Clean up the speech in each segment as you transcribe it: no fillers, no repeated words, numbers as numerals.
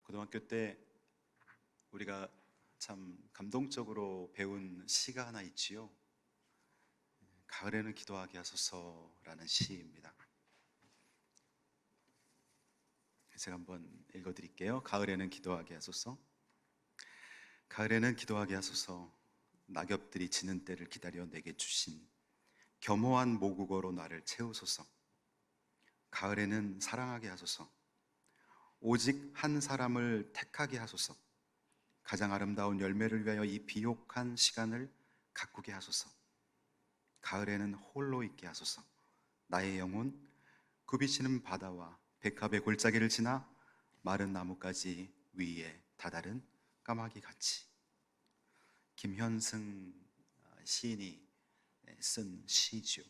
고등학교 때 우리가 참 감동적으로 배운 시가 하나 있지요. 가을에는 기도하게 하소서라는 시입니다. 제가 한번 읽어드릴게요. 가을에는 기도하게 하소서. 가을에는 기도하게 하소서. 낙엽들이 지는 때를 기다려 내게 주신 겸허한 모국어로 나를 채우소서. 가을에는 사랑하게 하소서. 오직 한 사람을 택하게 하소서. 가장 아름다운 열매를 위하여 이 비옥한 시간을 가꾸게 하소서. 가을에는 홀로 있게 하소서. 나의 영혼 굽이치는 바다와 백합의 골짜기를 지나 마른 나뭇가지 위에 다다른 까마귀 같이. 김현승 시인이 쓴 시죠.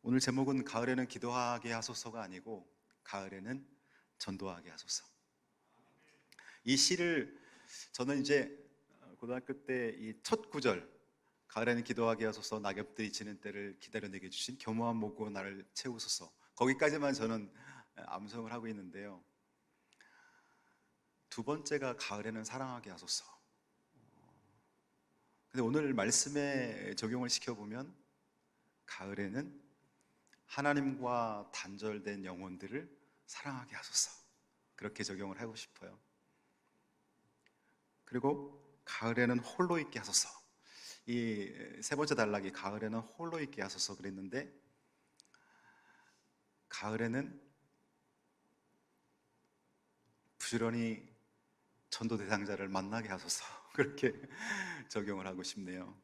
오늘 제목은 가을에는 기도하게 하소서가 아니고 가을에는 전도하게 하소서. 이 시를 저는 이제 고등학교 때 이 첫 구절, 가을에는 기도하게 하소서, 낙엽들이 지는 때를 기다려내게 주신 겸허한 목으로 나를 채우소서, 거기까지만 저는 암송을 하고 있는데요. 두 번째가 가을에는 사랑하게 하소서. 근데 오늘 말씀에 적용을 시켜보면 가을에는 하나님과 단절된 영혼들을 사랑하게 하소서, 그렇게 적용을 하고 싶어요. 그리고 가을에는 홀로 있게 하소서. 이 세 번째 단락이 가을에는 홀로 있게 하소서 그랬는데, 가을에는 부지런히 전도 대상자를 만나게 하소서, 그렇게 적용을 하고 싶네요.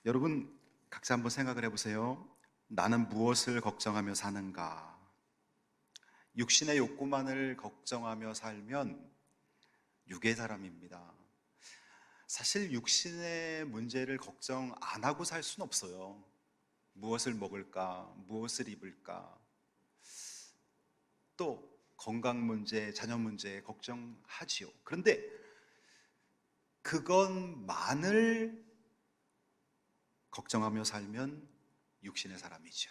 여러분 각자 한번 생각을 해보세요. 나는 무엇을 걱정하며 사는가? 육신의 욕구만을 걱정하며 살면 육의 사람입니다. 사실 육신의 문제를 걱정 안 하고 살 수는 없어요. 무엇을 먹을까? 무엇을 입을까? 또 건강 문제, 자녀 문제 걱정하지요. 그런데 그것만을 걱정하며 살면 육신의 사람이죠.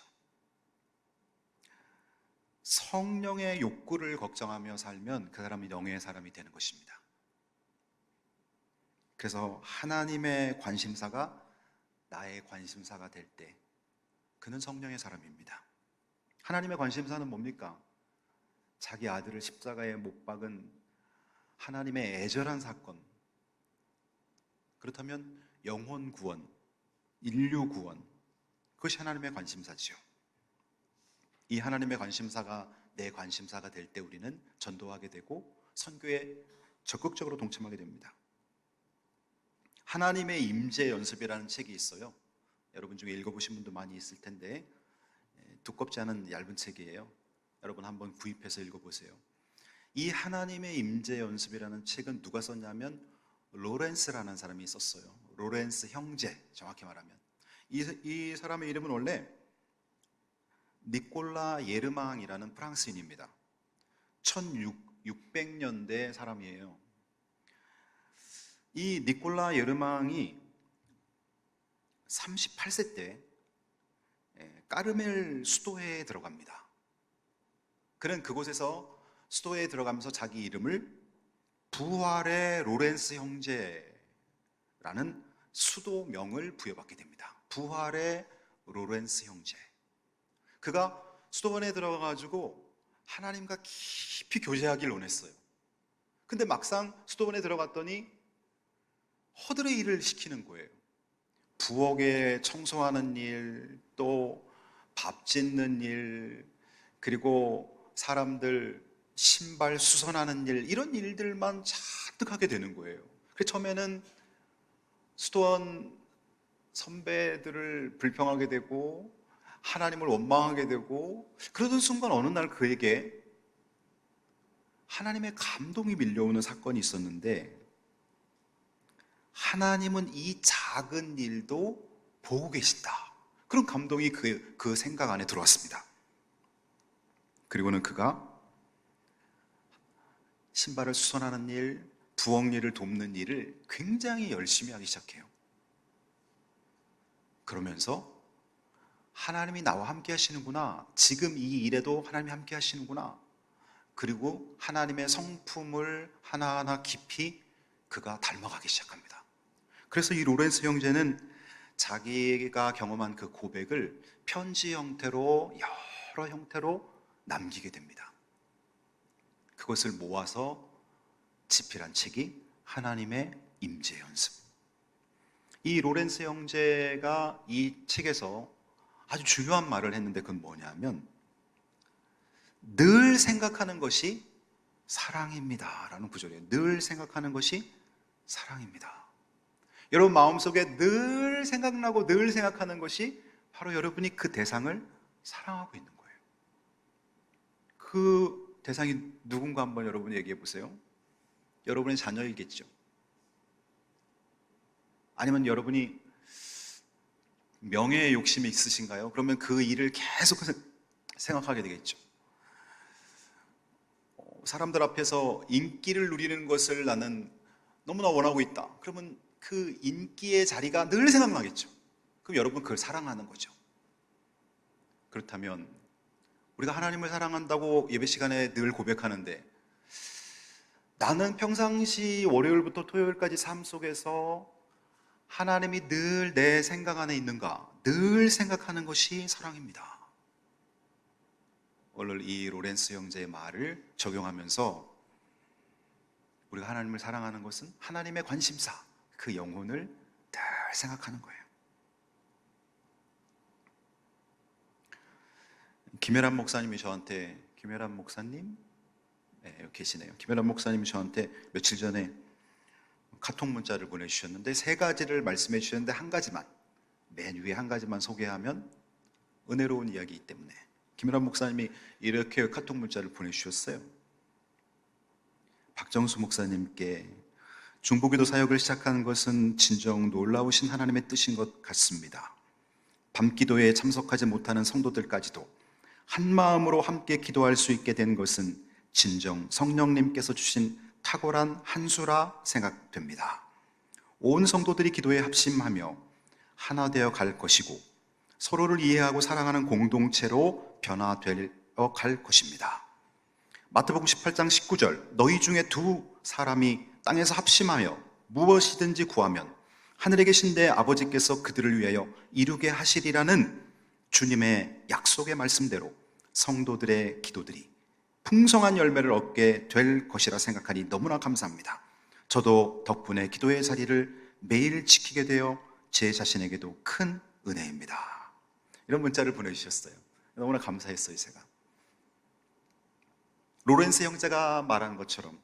성령의 욕구를 걱정하며 살면 그 사람이 영의 사람이 되는 것입니다. 그래서 하나님의 관심사가 나의 관심사가 될 때 그는 성령의 사람입니다. 하나님의 관심사는 뭡니까? 자기 아들을 십자가에 못 박은 하나님의 애절한 사건. 그렇다면 영혼 구원, 인류 구원, 그것이 하나님의 관심사지요. 이 하나님의 관심사가 내 관심사가 될 때 우리는 전도하게 되고 선교에 적극적으로 동참하게 됩니다. 하나님의 임재 연습이라는 책이 있어요. 여러분 중에 읽어보신 분도 많이 있을 텐데 두껍지 않은 얇은 책이에요. 여러분 한번 구입해서 읽어보세요. 이 하나님의 임재 연습이라는 책은 누가 썼냐면 로렌스라는 사람이 썼어요. 로렌스 형제, 정확히 말하면. 이 사람의 이름은 원래 니콜라 예르망이라는 프랑스인입니다. 1600년대 사람이에요. 이 니콜라 예르망이 38세 때 까르멜 수도회에 들어갑니다. 그는 그곳에서 수도회에 들어가면서 자기 이름을 부활의 로렌스 형제라는 수도명을 부여받게 됩니다. 부활의 로렌스 형제. 그가 수도원에 들어가가지고 하나님과 깊이 교제하길 원했어요. 근데 막상 수도원에 들어갔더니 허들의 일을 시키는 거예요. 부엌에 청소하는 일, 또 밥 짓는 일, 그리고 사람들 신발 수선하는 일, 이런 일들만 잔뜩 하게 되는 거예요. 그래서 처음에는 수도원 선배들을 불평하게 되고 하나님을 원망하게 되고, 그러던 순간 어느 날 그에게 하나님의 감동이 밀려오는 사건이 있었는데, 하나님은 이 작은 일도 보고 계신다, 그런 감동이 그 생각 안에 들어왔습니다. 그리고는 그가 신발을 수선하는 일, 부엌 일을 돕는 일을 굉장히 열심히 하기 시작해요. 그러면서 하나님이 나와 함께 하시는구나. 지금 이 일에도 하나님이 함께 하시는구나. 그리고 하나님의 성품을 하나하나 깊이 그가 닮아가기 시작합니다. 그래서 이 로렌스 형제는 자기가 경험한 그 고백을 편지 형태로 여러 형태로 남기게 됩니다. 그것을 모아서 집필한 책이 하나님의 임재 연습. 이 로렌스 형제가 이 책에서 아주 중요한 말을 했는데 그건 뭐냐면 늘 생각하는 것이 사랑입니다 라는 구절이에요. 늘 생각하는 것이 사랑입니다. 여러분 마음속에 늘 생각나고 늘 생각하는 것이 바로 여러분이 그 대상을 사랑하고 있는 거예요. 그 대상이 누군가 한번 여러분이 얘기해 보세요. 여러분의 자녀이겠죠. 아니면 여러분이 명예의 욕심이 있으신가요? 그러면 그 일을 계속 생각하게 되겠죠. 사람들 앞에서 인기를 누리는 것을 나는 너무나 원하고 있다. 그러면 그 인기의 자리가 늘 생각나겠죠. 그럼 여러분 그걸 사랑하는 거죠. 그렇다면 우리가 하나님을 사랑한다고 예배 시간에 늘 고백하는데 나는 평상시 월요일부터 토요일까지 삶 속에서 하나님이 늘 내 생각 안에 있는가? 늘 생각하는 것이 사랑입니다. 오늘 이 로렌스 형제의 말을 적용하면서 우리가 하나님을 사랑하는 것은 하나님의 관심사, 그 영혼을 늘 생각하는 거예요. 김혜란 목사님이 저한테, 김혜란 목사님? 네, 여기 계시네요. 김혜란 목사님이 저한테 며칠 전에 카톡 문자를 보내주셨는데 세 가지를 말씀해 주셨는데 한 가지만, 맨 위에 한 가지만 소개하면 은혜로운 이야기이기 때문에 김혜란 목사님이 이렇게 카톡 문자를 보내주셨어요. 박정수 목사님께 중보기도 사역을 시작하는 것은 진정 놀라우신 하나님의 뜻인 것 같습니다. 밤기도에 참석하지 못하는 성도들까지도 한 마음으로 함께 기도할 수 있게 된 것은 진정 성령님께서 주신 탁월한 한 수라 생각됩니다. 온 성도들이 기도에 합심하며 하나 되어 갈 것이고 서로를 이해하고 사랑하는 공동체로 변화되어 갈 것입니다. 마태복음 18장 19절 너희 중에 두 사람이 땅에서 합심하여 무엇이든지 구하면 하늘에 계신 내 아버지께서 그들을 위하여 이루게 하시리라는 주님의 약속의 말씀대로 성도들의 기도들이 풍성한 열매를 얻게 될 것이라 생각하니 너무나 감사합니다. 저도 덕분에 기도의 자리를 매일 지키게 되어 제 자신에게도 큰 은혜입니다. 이런 문자를 보내주셨어요. 너무나 감사했어요. 제가 로렌스 형제가 말한 것처럼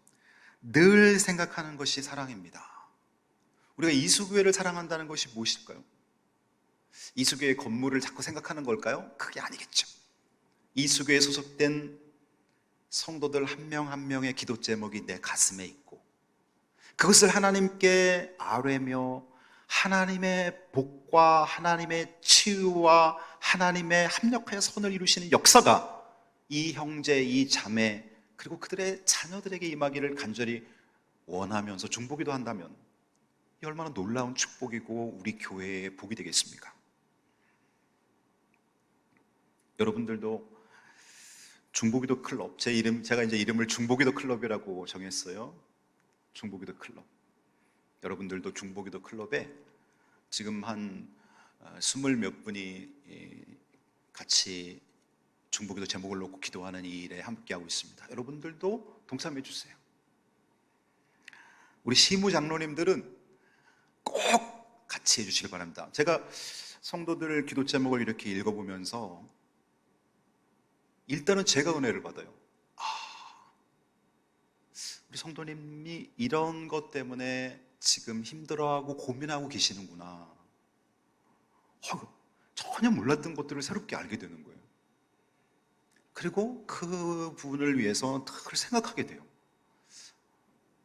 늘 생각하는 것이 사랑입니다. 우리가 이수교회를 사랑한다는 것이 무엇일까요? 이수교회 건물을 자꾸 생각하는 걸까요? 그게 아니겠죠. 이수교회에 소속된 성도들 한 명 한 명의 기도 제목이 내 가슴에 있고 그것을 하나님께 아뢰며 하나님의 복과 하나님의 치유와 하나님의 합력하여 선을 이루시는 역사가 이 형제, 이 자매 그리고 그들의 자녀들에게 임하기를 간절히 원하면서 중보기도 한다면 이 얼마나 놀라운 축복이고 우리 교회의 복이 되겠습니까? 여러분들도 중보기도 클럽, 제가 이제 이름을 중보기도 클럽이라고 정했어요. 중보기도 클럽. 여러분들도 중보기도 클럽에 지금 한 20몇 분이 같이 중보기도 제목을 놓고 기도하는 이 일에 함께하고 있습니다. 여러분들도 동참해 주세요. 우리 시무 장로님들은 꼭 같이 해주시길 바랍니다. 제가 성도들 기도 제목을 이렇게 읽어보면서 일단은 제가 은혜를 받아요. 우리 성도님이 이런 것 때문에 지금 힘들어하고 고민하고 계시는구나. 전혀 몰랐던 것들을 새롭게 알게 되는 거예요. 그리고 그 부분을 위해서 늘 생각하게 돼요.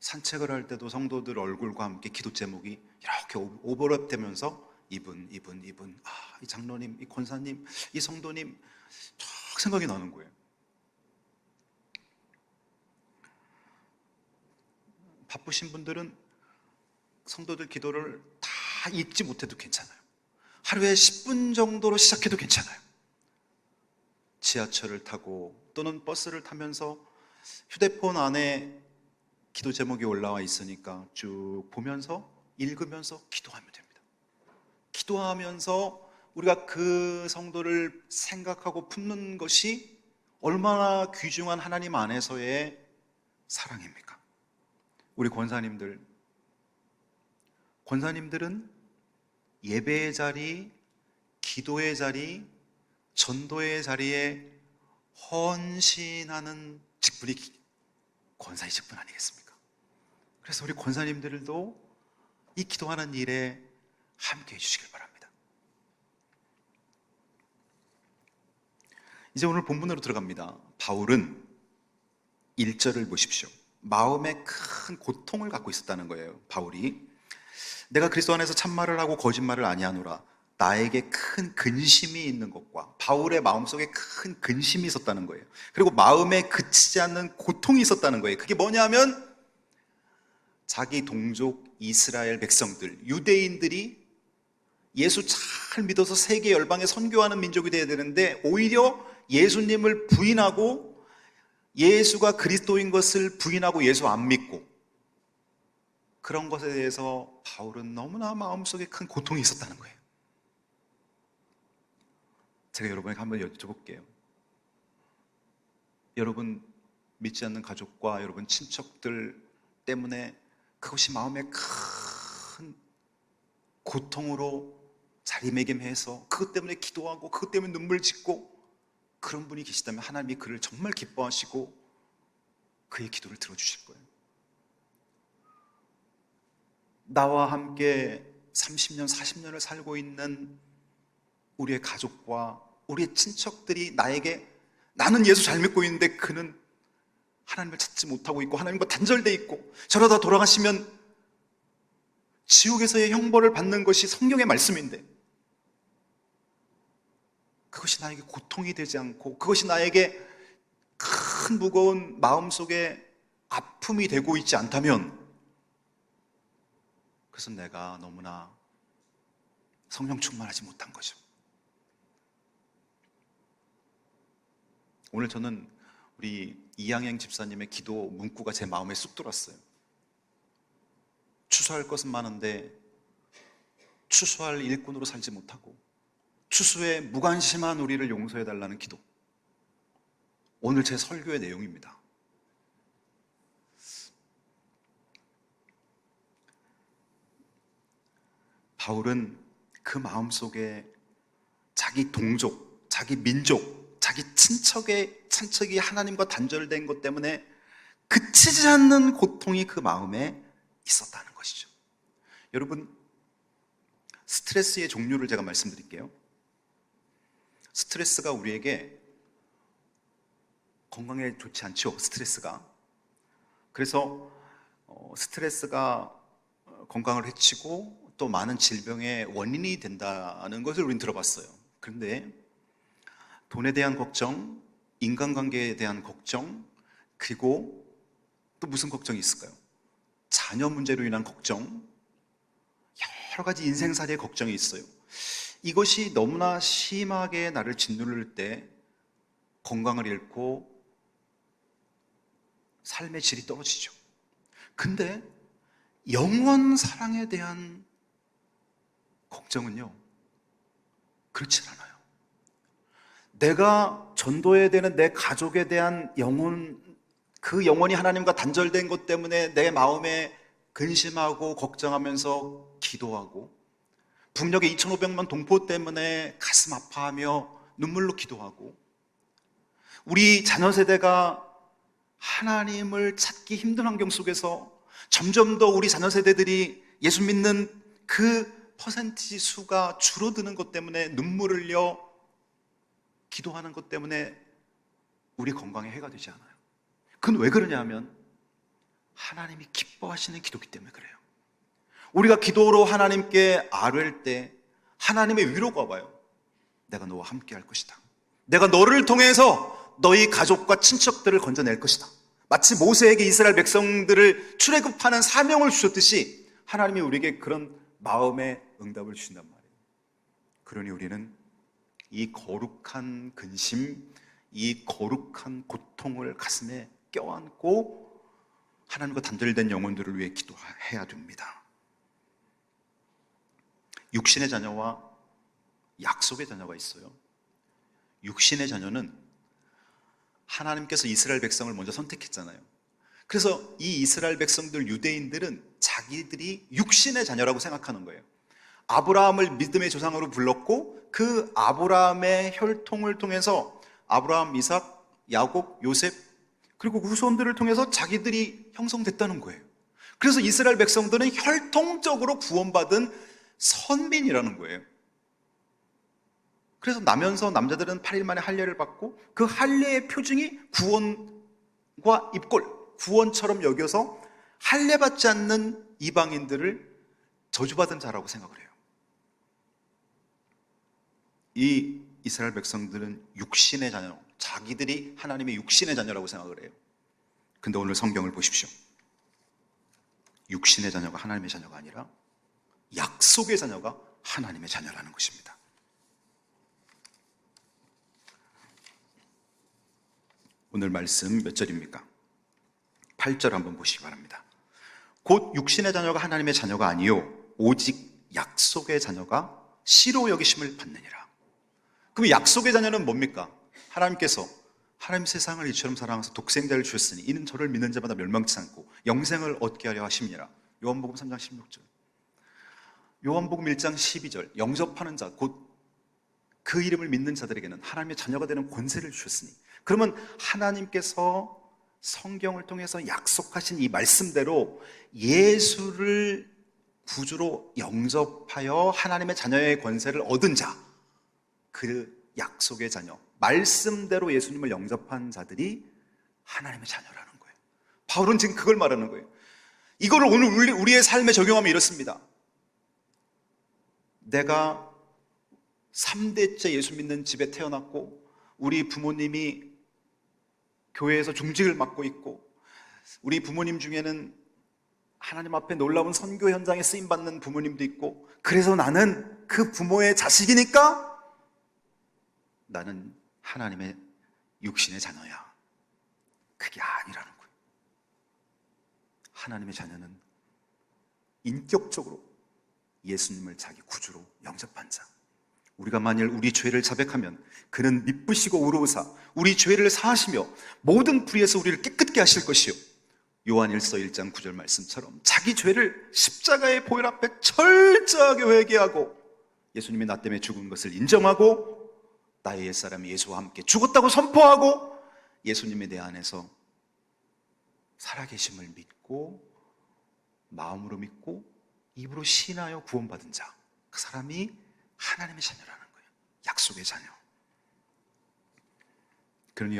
산책을 할 때도 성도들 얼굴과 함께 기도 제목이 이렇게 오버랩 되면서 이분, 이 장로님, 이 권사님, 이 성도님 쫙 생각이 나는 거예요. 바쁘신 분들은 성도들 기도를 다 읽지 못해도 괜찮아요. 하루에 10분 정도로 시작해도 괜찮아요. 지하철을 타고 또는 버스를 타면서 휴대폰 안에 기도 제목이 올라와 있으니까 쭉 보면서 읽으면서 기도하면 됩니다. 기도하면서 우리가 그 성도를 생각하고 품는 것이 얼마나 귀중한 하나님 안에서의 사랑입니까? 우리 권사님들은 예배의 자리, 기도의 자리, 전도의 자리에 헌신하는 직분이 권사의 직분 아니겠습니까? 그래서 우리 권사님들도 이 기도하는 일에 함께 해주시길 바랍니다. 이제 오늘 본문으로 들어갑니다. 바울은 1절을 보십시오. 마음에 큰 고통을 갖고 있었다는 거예요. 바울이 내가 그리스도 안에서 참말을 하고 거짓말을 아니하노라. 나에게 큰 근심이 있는 것과 바울의 마음속에 큰 근심이 있었다는 거예요. 그리고 마음에 그치지 않는 고통이 있었다는 거예요. 그게 뭐냐면 자기 동족 이스라엘 백성들, 유대인들이 예수 잘 믿어서 세계 열방에 선교하는 민족이 되어야 되는데 오히려 예수님을 부인하고 예수가 그리스도인 것을 부인하고 예수 안 믿고 그런 것에 대해서 바울은 너무나 마음속에 큰 고통이 있었다는 거예요. 제가 여러분에게 한번 여쭤볼게요. 여러분 믿지 않는 가족과 여러분 친척들 때문에 그것이 마음에 큰 고통으로 자리매김해서 그것 때문에 기도하고 그것 때문에 눈물 짓고 그런 분이 계시다면 하나님이 그를 정말 기뻐하시고 그의 기도를 들어주실 거예요. 나와 함께 30년, 40년을 살고 있는 우리의 가족과 우리의 친척들이 나에게 나는 예수 잘 믿고 있는데 그는 하나님을 찾지 못하고 있고 하나님과 단절되어 있고 저러다 돌아가시면 지옥에서의 형벌을 받는 것이 성경의 말씀인데 그것이 나에게 고통이 되지 않고 그것이 나에게 큰 무거운 마음속에 아픔이 되고 있지 않다면 그것은 내가 너무나 성령 충만하지 못한 거죠. 오늘 저는 우리 이양행 집사님의 기도 문구가 제 마음에 쑥 들어왔어요. 추수할 것은 많은데 추수할 일꾼으로 살지 못하고 추수에 무관심한 우리를 용서해달라는 기도. 오늘 제 설교의 내용입니다. 바울은 그 마음속에 자기 동족, 자기 민족, 자기 친척이 하나님과 단절된 것 때문에 그치지 않는 고통이 그 마음에 있었다는 것이죠. 여러분, 스트레스의 종류를 제가 말씀드릴게요. 스트레스가 우리에게 건강에 좋지 않죠, 스트레스가. 그래서 스트레스가 건강을 해치고 또 많은 질병의 원인이 된다는 것을 우리는 들어봤어요. 그런데 돈에 대한 걱정, 인간관계에 대한 걱정, 그리고 또 무슨 걱정이 있을까요? 자녀 문제로 인한 걱정, 여러 가지 인생살이의 걱정이 있어요. 이것이 너무나 심하게 나를 짓누를 때 건강을 잃고 삶의 질이 떨어지죠. 근데 영원 사랑에 대한 걱정은요, 그렇지 않아요. 내가 전도해야 되는 내 가족에 대한 그 영혼이 하나님과 단절된 것 때문에 내 마음에 근심하고 걱정하면서 기도하고, 북녘의 2,500만 동포 때문에 가슴 아파하며 눈물로 기도하고, 우리 자녀 세대가 하나님을 찾기 힘든 환경 속에서 점점 더 우리 자녀 세대들이 예수 믿는 그 퍼센티지 수가 줄어드는 것 때문에 눈물을 흘려 기도하는 것 때문에 우리 건강에 해가 되지 않아요. 그건 왜 그러냐 하면 하나님이 기뻐하시는 기도기 때문에 그래요. 우리가 기도로 하나님께 아뢰일 때 하나님의 위로가 와요. 내가 너와 함께 할 것이다. 내가 너를 통해서 너희 가족과 친척들을 건져낼 것이다. 마치 모세에게 이스라엘 백성들을 출애굽하는 사명을 주셨듯이 하나님이 우리에게 그런 마음의 응답을 주신단 말이에요. 그러니 우리는 이 거룩한 근심, 이 거룩한 고통을 가슴에 껴안고 하나님과 단절된 영혼들을 위해 기도해야 됩니다. 육신의 자녀와 약속의 자녀가 있어요. 육신의 자녀는 하나님께서 이스라엘 백성을 먼저 선택했잖아요. 그래서 이 이스라엘 백성들, 유대인들은 자기들이 육신의 자녀라고 생각하는 거예요. 아브라함을 믿음의 조상으로 불렀고 그 아브라함의 혈통을 통해서 아브라함, 이삭, 야곱, 요셉 그리고 그 후손들을 통해서 자기들이 형성됐다는 거예요. 그래서 이스라엘 백성들은 혈통적으로 구원받은 선민이라는 거예요. 그래서 나면서 남자들은 8일 만에 할례를 받고 그 할례의 표징이 구원과 입골, 구원처럼 여겨서 할례 받지 않는 이방인들을 저주받은 자라고 생각을 해요. 이 이스라엘 백성들은 육신의 자녀, 자기들이 하나님의 육신의 자녀라고 생각을 해요. 근데 오늘 성경을 보십시오. 육신의 자녀가 하나님의 자녀가 아니라 약속의 자녀가 하나님의 자녀라는 것입니다. 오늘 말씀 몇 절입니까? 8절 한번 보시기 바랍니다. 곧 육신의 자녀가 하나님의 자녀가 아니요 오직 약속의 자녀가 씨로 여기심을 받느니라. 그럼 약속의 자녀는 뭡니까? 하나님께서 하나님 세상을 이처럼 사랑하사 독생자를 주셨으니 이는 저를 믿는 자마다 멸망치 않고 영생을 얻게 하려 하심이라. 요한복음 3장 16절. 요한복음 1장 12절. 영접하는 자, 곧 그 이름을 믿는 자들에게는 하나님의 자녀가 되는 권세를 주셨으니. 그러면 하나님께서 성경을 통해서 약속하신 이 말씀대로 예수를 구주로 영접하여 하나님의 자녀의 권세를 얻은 자, 그 약속의 자녀, 말씀대로 예수님을 영접한 자들이 하나님의 자녀라는 거예요. 바울은 지금 그걸 말하는 거예요. 이거를 오늘 우리의 삶에 적용하면 이렇습니다. 내가 3대째 예수 믿는 집에 태어났고 우리 부모님이 교회에서 중직을 맡고 있고 우리 부모님 중에는 하나님 앞에 놀라운 선교 현장에 쓰임받는 부모님도 있고 그래서 나는 그 부모의 자식이니까 나는 하나님의 육신의 자녀야. 그게 아니라는 거예요. 하나님의 자녀는 인격적으로 예수님을 자기 구주로 영접한 자. 우리가 만일 우리 죄를 자백하면 그는 미쁘시고 의로우사 우리 죄를 사하시며 모든 불의에서 우리를 깨끗게 하실 것이요 요한일서 1장 9절 말씀처럼 자기 죄를 십자가의 보혈 앞에 철저하게 회개하고 예수님이 나 때문에 죽은 것을 인정하고 나의 옛사람이 예수와 함께 죽었다고 선포하고 예수님이 내 안에서 살아계심을 믿고 마음으로 믿고 입으로 신하여 구원받은 자, 그 사람이 하나님의 자녀라는 거예요. 약속의 자녀. 그러니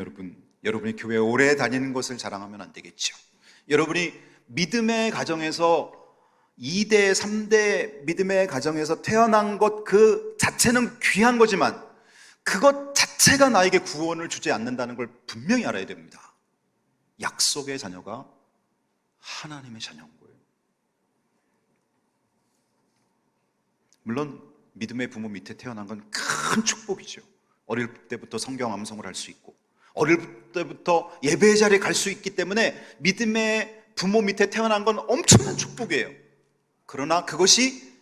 여러분이 교회에 오래 다니는 것을 자랑하면 안 되겠죠. 여러분이 믿음의 가정에서 2대, 3대 믿음의 가정에서 태어난 것 그 자체는 귀한 거지만 그것 자체가 나에게 구원을 주지 않는다는 걸 분명히 알아야 됩니다. 약속의 자녀가 하나님의 자녀인 거예요. 물론 믿음의 부모 밑에 태어난 건 큰 축복이죠. 어릴 때부터 성경 암송을 할 수 있고 어릴 때부터 예배 자리에 갈 수 있기 때문에 믿음의 부모 밑에 태어난 건 엄청난 축복이에요. 그러나 그것이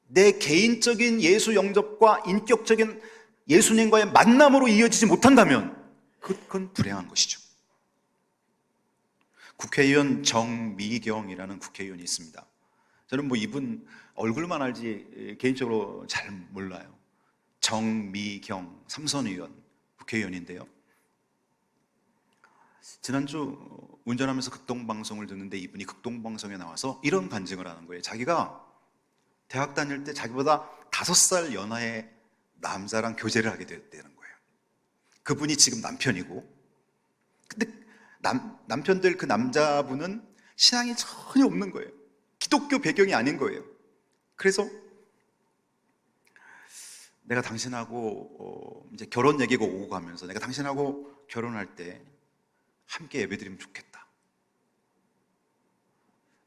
내 개인적인 예수 영접과 인격적인 예수님과의 만남으로 이어지지 못한다면 그건 불행한 것이죠. 국회의원 정미경이라는 국회의원이 있습니다. 저는 이분 얼굴만 알지 개인적으로 잘 몰라요. 정미경 삼선의원 국회의원인데요. 지난주 운전하면서 극동방송을 듣는데 이분이 극동방송에 나와서 이런 간증을 하는 거예요. 자기가 대학 다닐 때 자기보다 5살 연하의 남자랑 교제를 하게 됐다는 거예요. 그분이 지금 남편이고 근데 남편들 그 남자분은 신앙이 전혀 없는 거예요. 기독교 배경이 아닌 거예요. 그래서 내가 당신하고 이제 결혼 얘기가 오고 가면서 내가 당신하고 결혼할 때 함께 예배드리면 좋겠다.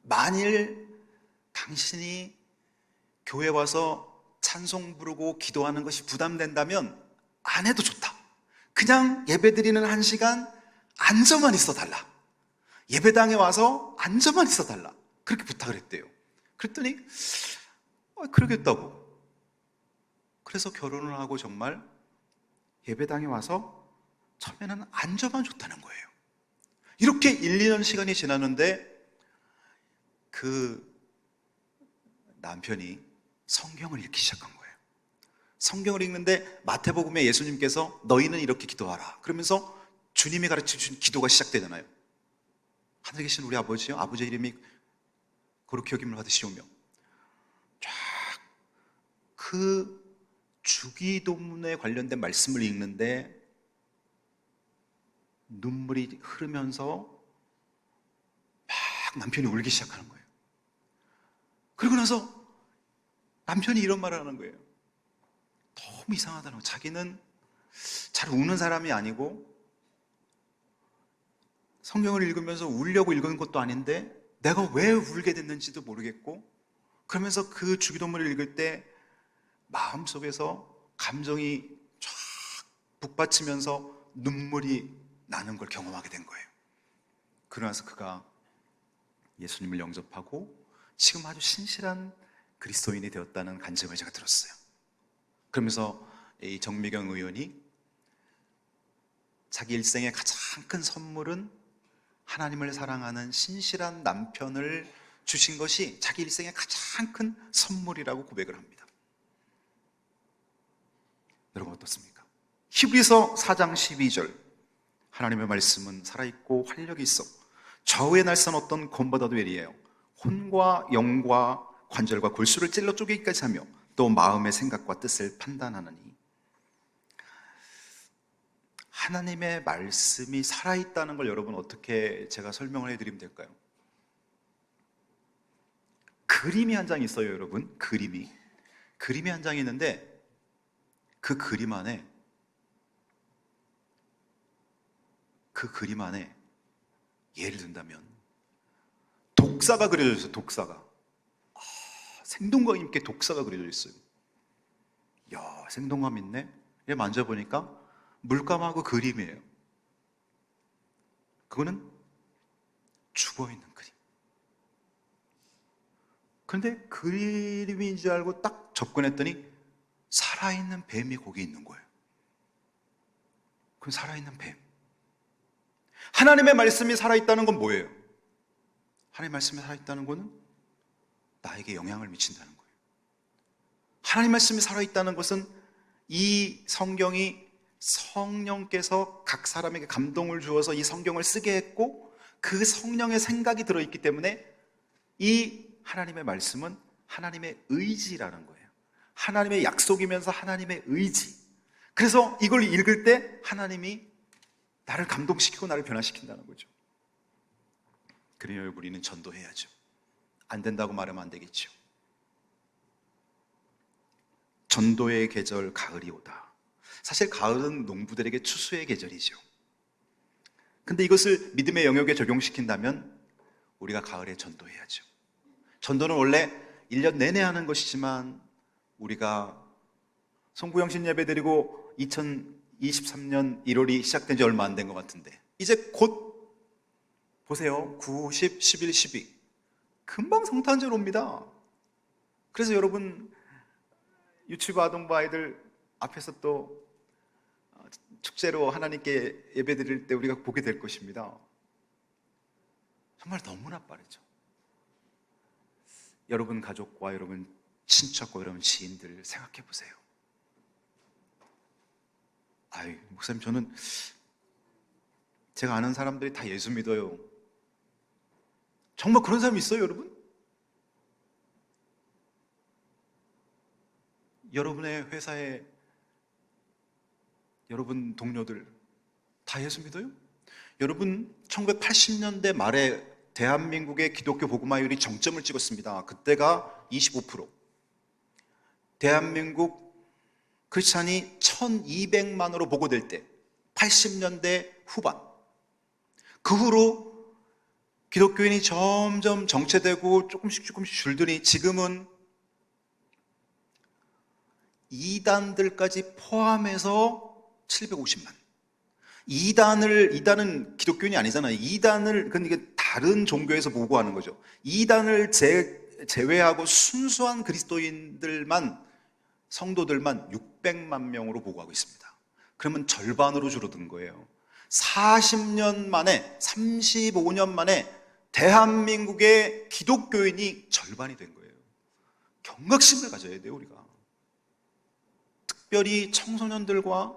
만일 당신이 교회 와서 찬송 부르고 기도하는 것이 부담된다면 안 해도 좋다. 그냥 예배드리는 1시간 앉아만 있어 달라. 예배당에 와서 앉아만 있어 달라. 그렇게 부탁을 했대요. 그랬더니 그러겠다고. 그래서 결혼을 하고 정말 예배당에 와서 처음에는 앉아만 줬다는 거예요. 이렇게 1, 2년 시간이 지났는데 그 남편이 성경을 읽기 시작한 거예요. 성경을 읽는데 마태복음에 예수님께서 너희는 이렇게 기도하라 그러면서 주님이 가르쳐준 기도가 시작되잖아요. 하늘에 계신 우리 아버지요, 아버지의 이름이 거룩히 여김을 받으시오며, 쫙 그 주기도문에 관련된 말씀을 읽는데 눈물이 흐르면서 막 남편이 울기 시작하는 거예요. 그러고 나서 남편이 이런 말을 하는 거예요. 너무 이상하다는 거예요. 자기는 잘 우는 사람이 아니고 성경을 읽으면서 울려고 읽은 것도 아닌데 내가 왜 울게 됐는지도 모르겠고, 그러면서 그 주기도문을 읽을 때 마음속에서 감정이 쫙 북받치면서 눈물이 나는 걸 경험하게 된 거예요. 그러나서 그가 예수님을 영접하고 지금 아주 신실한 그리스도인이 되었다는 간증을 제가 들었어요. 그러면서 이 정미경 의원이 자기 일생의 가장 큰 선물은 하나님을 사랑하는 신실한 남편을 주신 것이 자기 일생의 가장 큰 선물이라고 고백을 합니다. 여러분 어떻습니까? 히브리서 4장 12절 하나님의 말씀은 살아있고 활력이 있어 좌우의 날선 어떤 검보다도 예리해요. 혼과 영과 관절과 골수를 찔러 쪼개기까지 하며 또 마음의 생각과 뜻을 판단하느니. 하나님의 말씀이 살아있다는 걸 여러분 어떻게 제가 설명을 해드리면 될까요? 그림이 한 장 있어요, 여러분. 그림이 한 장이 있는데 그 그림 안에 예를 든다면 독사가 그려져 있어요. 독사가 생동감 있게 독사가 그려져 있어요. 야, 생동감 있네. 얘 만져보니까 물감하고 그림이에요. 그거는 죽어있는 그림. 그런데 그림인 줄 알고 딱 접근했더니 살아있는 뱀이 거기 있는 거예요. 그건 살아있는 뱀. 하나님의 말씀이 살아있다는 건 뭐예요? 하나님의 말씀이 살아있다는 것은 나에게 영향을 미친다는 거예요. 하나님의 말씀이 살아있다는 것은 이 성경이 성령께서 각 사람에게 감동을 주어서 이 성경을 쓰게 했고 그 성령의 생각이 들어있기 때문에 이 하나님의 말씀은 하나님의 의지라는 거예요. 하나님의 약속이면서 하나님의 의지. 그래서 이걸 읽을 때 하나님이 나를 감동시키고 나를 변화시킨다는 거죠. 그러니 우리는 전도해야죠. 안 된다고 말하면 안 되겠죠. 전도의 계절 가을이 오다. 사실 가을은 농부들에게 추수의 계절이죠. 근데 이것을 믿음의 영역에 적용시킨다면 우리가 가을에 전도해야죠. 전도는 원래 1년 내내 하는 것이지만 우리가 송구영신 예배 드리고 2023년 1월이 시작된 지 얼마 안 된 것 같은데 이제 곧 보세요. 9, 10, 11, 12 금방 성탄절 옵니다. 그래서 여러분 유치부 아동부 아이들 앞에서 또 축제로 하나님께 예배 드릴 때 우리가 보게 될 것입니다. 정말 너무나 빠르죠. 여러분 가족과 여러분 친척과 여러분 지인들 생각해 보세요. 목사님 저는 제가 아는 사람들이 다 예수 믿어요. 정말 그런 사람이 있어요, 여러분? 여러분의 회사에 여러분 동료들 다 예수 믿어요? 여러분 1980년대 말에 대한민국의 기독교 복음화율이 정점을 찍었습니다. 그때가 25%. 대한민국 크리스찬이 1200만으로 보고될 때 80년대 후반. 그 후로 기독교인이 점점 정체되고 조금씩 줄더니 지금은 이단들까지 포함해서 750만. 이단은 기독교인이 아니잖아요. 이단을, 그건 이게 다른 종교에서 보고하는 거죠. 이단을 제외하고 순수한 그리스도인들만, 성도들만 600만 명으로 보고하고 있습니다. 그러면 절반으로 줄어든 거예요. 40년 만에, 35년 만에 대한민국의 기독교인이 절반이 된 거예요. 경각심을 가져야 돼요, 우리가. 특별히 청소년들과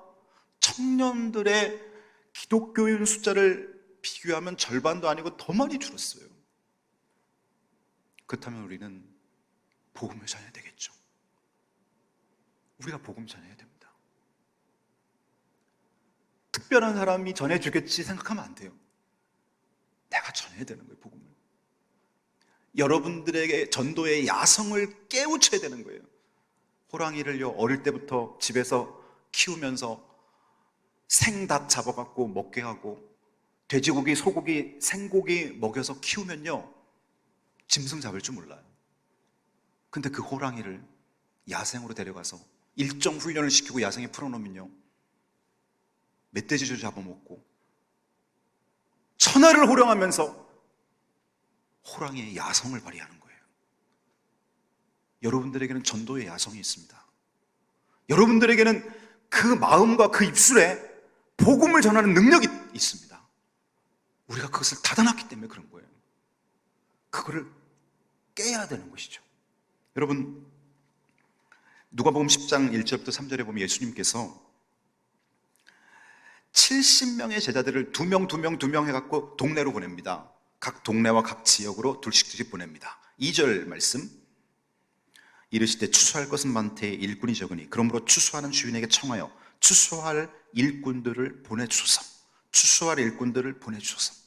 청년들의 기독교인 숫자를 비교하면 절반도 아니고 더 많이 줄었어요. 그렇다면 우리는 복음을 전해야 되겠죠. 우리가 복음 전해야 됩니다. 특별한 사람이 전해주겠지 생각하면 안 돼요. 내가 전해야 되는 거예요, 복음을. 여러분들에게 전도의 야성을 깨우쳐야 되는 거예요. 호랑이를요, 어릴 때부터 집에서 키우면서 생닭 잡아갖고 먹게 하고 돼지고기, 소고기, 생고기 먹여서 키우면요, 짐승 잡을 줄 몰라요. 근데 그 호랑이를 야생으로 데려가서 일정 훈련을 시키고 야생에 풀어놓으면요, 멧돼지도 잡아먹고 천하를 호령하면서 호랑이의 야성을 발휘하는 거예요. 여러분들에게는 전도의 야성이 있습니다. 여러분들에게는 그 마음과 그 입술에 복음을 전하는 능력이 있습니다. 우리가 그것을 닫아놨기 때문에 그런 거예요. 그거를 깨야 되는 것이죠. 여러분, 누가복음 10장 1절부터 3절에 보면 예수님께서 70명의 제자들을 2명 해갖고 동네로 보냅니다. 각 동네와 각 지역으로 둘씩 보냅니다. 2절 말씀, 이르시되 추수할 것은 많되 일꾼이 적으니 그러므로 추수하는 주인에게 청하여 추수할 일꾼들을 보내주소서. 추수할 일꾼들을 보내주소서.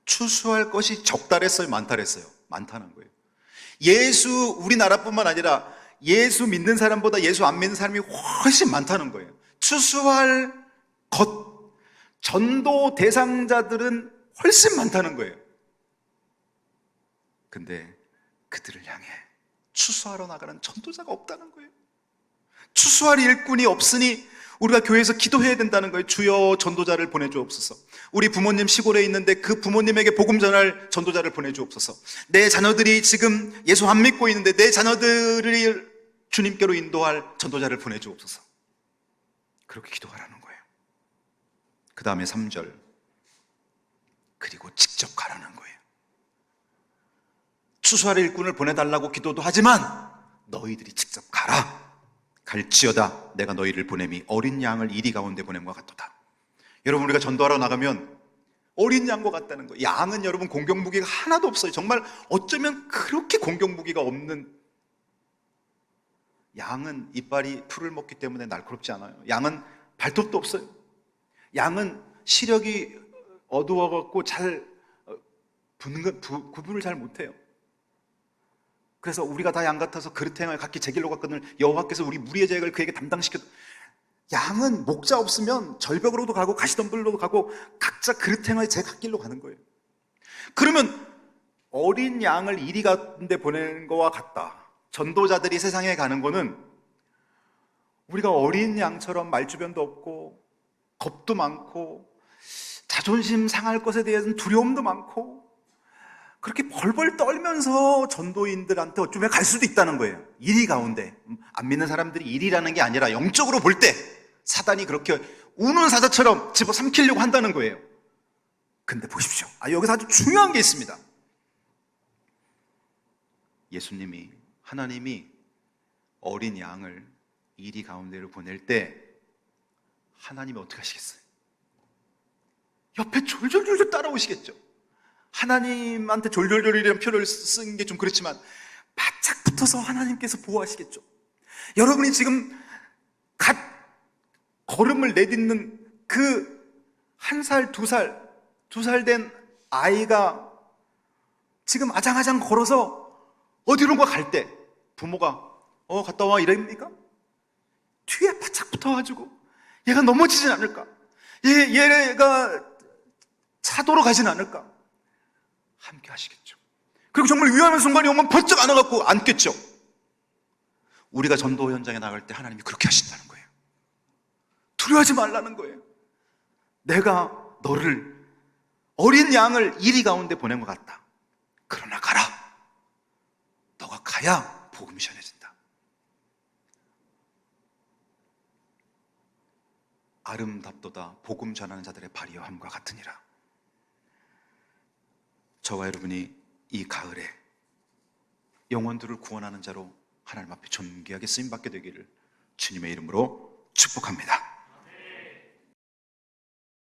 추수할 것이 적다랬어요, 많다랬어요? 많다는 거예요. 우리나라뿐만 아니라 예수 믿는 사람보다 예수 안 믿는 사람이 훨씬 많다는 거예요. 추수할 것, 전도 대상자들은 훨씬 많다는 거예요. 근데 그들을 향해 추수하러 나가는 전도자가 없다는 거예요. 추수할 일꾼이 없으니 우리가 교회에서 기도해야 된다는 거예요. 주여 전도자를 보내주옵소서. 우리 부모님 시골에 있는데 그 부모님에게 복음 전할 전도자를 보내주옵소서. 내 자녀들이 지금 예수 안 믿고 있는데 내 자녀들을 주님께로 인도할 전도자를 보내주옵소서. 그렇게 기도하라는 거예요. 그 다음에 3절, 그리고 직접 가라는 거예요. 추수할 일꾼을 보내달라고 기도도 하지만 너희들이 직접 가라. 갈지어다 내가 너희를 보냄이 어린 양을 이리 가운데 보냄과 같도다. 여러분, 우리가 전도하러 나가면 어린 양과 같다는 거예요. 양은 여러분 공격무기가 하나도 없어요. 정말 어쩌면 그렇게 공격무기가 없는, 양은 이빨이 풀을 먹기 때문에 날카롭지 않아요. 양은 발톱도 없어요. 양은 시력이 어두워갖고 잘 구분을 잘 못해요. 그래서 우리가 다 양 같아서 그릇 행하여 각기 제 길로 갔거늘 여호와께서 우리 무리의 죄악을 그에게 담당시켜. 양은 목자 없으면 절벽으로도 가고 가시덤불로도 가고 각자 그릇 행하여 제 갓길로 가는 거예요. 그러면 어린 양을 이리 가운데 보내는 거와 같다. 전도자들이 세상에 가는 거는 우리가 어린 양처럼 말주변도 없고 겁도 많고 자존심 상할 것에 대해서는 두려움도 많고 그렇게 벌벌 떨면서 전도인들한테 어쩌면 갈 수도 있다는 거예요. 이리 가운데. 안 믿는 사람들이 일이라는 게 아니라 영적으로 볼 때 사단이 그렇게 우는 사자처럼 집어삼키려고 한다는 거예요. 근데 보십시오. 여기서 아주 중요한 게 있습니다. 하나님이 어린 양을 이리 가운데로 보낼 때 하나님이 어떻게 하시겠어요? 옆에 졸졸졸졸 따라오시겠죠. 하나님한테 졸졸졸이라는 표현을 쓴 게 좀 그렇지만 바짝 붙어서 하나님께서 보호하시겠죠. 여러분이 지금 갓 걸음을 내딛는 그 1살, 2살 된 아이가 지금 아장아장 걸어서 어디론가 갈 때 부모가 갔다 와 이럽니까? 뒤에 바짝 붙어가지고 얘가 넘어지진 않을까? 얘가 차도로 가진 않을까? 함께 하시겠죠. 그리고 정말 위험한 순간이 오면 번쩍 안아갖고 안겠죠. 우리가 전도 현장에 나갈 때 하나님이 그렇게 하신다는 거예요. 두려워하지 말라는 거예요. 내가 너를 어린 양을 이리 가운데 보낸 것 같다. 그러나 가라. 너가 가야 복음이 전해진다. 아름답도다 복음 전하는 자들의 발이여 함과 같으니라. 저와 여러분이 이 가을에 영혼들을 구원하는 자로 하나님 앞에 존귀하게 쓰임받게 되기를 주님의 이름으로 축복합니다.